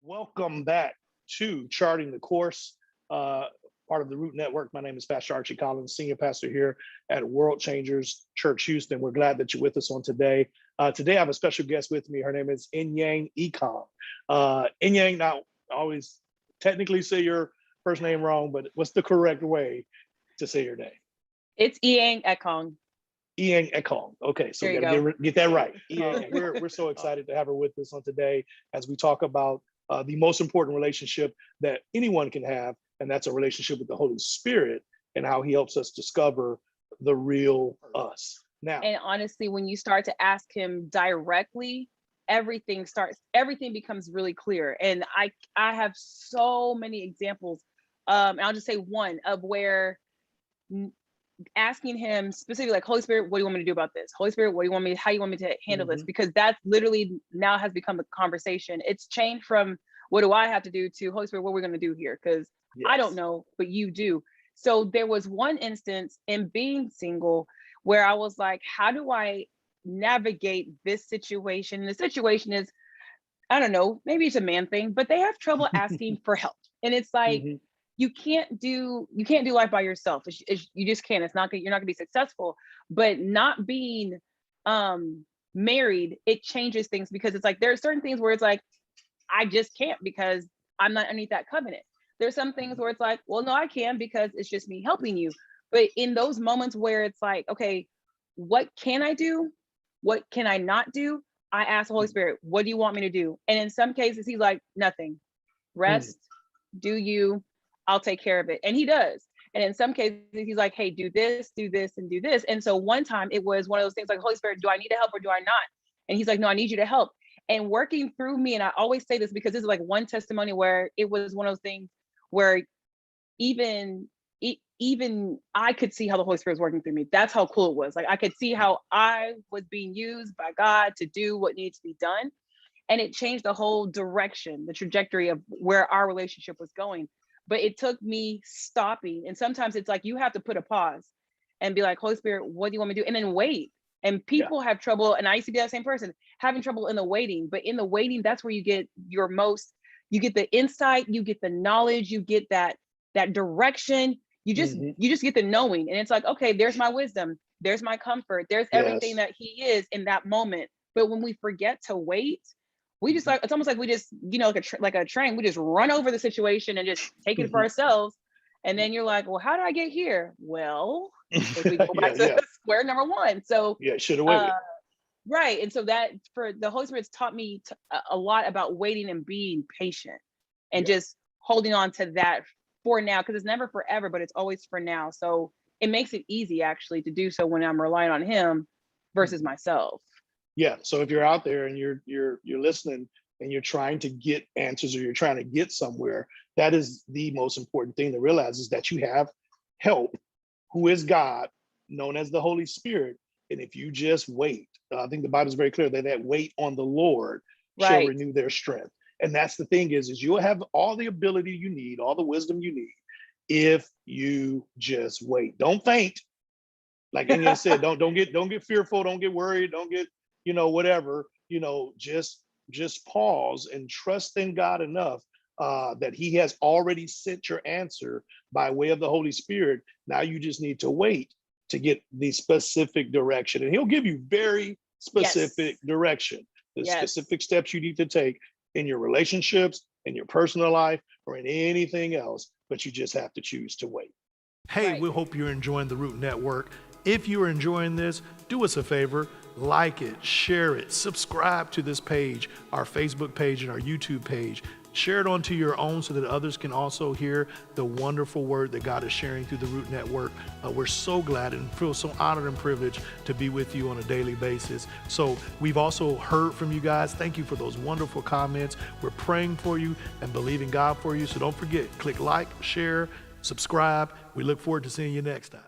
Welcome back to Charting the Course, part of the Root Network. My name is Pastor Archie Collins, Senior Pastor here at World Changers Church Houston. We're glad that you're with us on today. Today I have a special guest with me. Her name is Inyang Ekong. Inyang, now I always technically say your first name wrong, but what's the correct way to say your name? It's Inyang Ekong. Inyang Ekong. Okay, so we gotta get that right. Inyang, we're so excited to have her with us on today as we talk about the most important relationship that anyone can have, and that's a relationship with the Holy Spirit and how he helps us discover the real us. Now, and honestly, when you start to ask him directly, everything becomes really clear. And I have so many examples. I'll just say one of where asking him specifically, like, Holy Spirit, what do you want me to do about this? Holy Spirit, how you want me to handle this? Because that's literally now has become a conversation. It's changed from what do I have to do to Holy Spirit, what we're going to do here? Because I don't know, but you do. So there was one instance in being single where I was like, how do I navigate this situation? And the situation is, I don't know, maybe it's a man thing, but they have trouble asking for help. And it's like, you can't do life by yourself. You just can't. You're not gonna be successful. But not being married, it changes things, because it's like there are certain things where it's like, I just can't because I'm not underneath that covenant. There's some things where it's like, well, no, I can because it's just me helping you. But in those moments where it's like, okay, what can I do? What can I not do? I ask the Holy Spirit, what do you want me to do? And in some cases, he's like, nothing. Rest, do you, I'll take care of it. And he does. And in some cases, he's like, hey, do this, and do this. And so one time it was one of those things like, Holy Spirit, do I need to help or do I not? And he's like, no, I need you to help. And working through me, and I always say this because this is like one testimony where it was one of those things where even I could see how the Holy Spirit was working through me. That's how cool it was. Like I could see how I was being used by God to do what needs to be done. And it changed the whole direction, the trajectory of where our relationship was going. But it took me stopping. And sometimes it's like, you have to put a pause and be like, Holy Spirit, what do you want me to do? And then wait. And people have trouble. And I used to be that same person, having trouble in the waiting. But in the waiting, that's where you get you get the insight, you get the knowledge, you get that direction. You just get the knowing. And it's like, okay, there's my wisdom. There's my comfort. There's everything that he is in that moment. But when we forget to wait, we just like, it's almost like we just, like a train, we just run over the situation and just take it for ourselves. And then you're like, well, how did I get here? Well, if we go back to square number one. So should have waited. Right. And so that for the Holy Spirit's taught me a lot about waiting and being patient and just holding on to that for now, because it's never forever, but it's always for now. So it makes it easy actually to do so when I'm relying on him versus myself. Yeah. So if you're out there and you're listening and you're trying to get answers or you're trying to get somewhere, that is the most important thing to realize, is that you have help, who is God, known as the Holy Spirit. And if you just wait, I think the Bible is very clear that wait on the Lord shall renew their strength. And that's the thing is you'll have all the ability you need, all the wisdom you need, if you just wait. Don't faint. Like Enya said, don't get fearful, don't get worried, don't get, whatever, just pause and trust in God enough that he has already sent your answer by way of the Holy Spirit. Now you just need to wait to get the specific direction, and he'll give you very specific direction, the specific steps you need to take in your relationships, in your personal life, or in anything else, but you just have to choose to wait. Hey, we hope you're enjoying the Root Network. If you are enjoying this, do us a favor, like it, share it, subscribe to this page, our Facebook page and our YouTube page. Share it onto your own so that others can also hear the wonderful word that God is sharing through the Root Network. We're so glad and feel so honored and privileged to be with you on a daily basis. So we've also heard from you guys. Thank you for those wonderful comments. We're praying for you and believing God for you. So don't forget, click like, share, subscribe. We look forward to seeing you next time.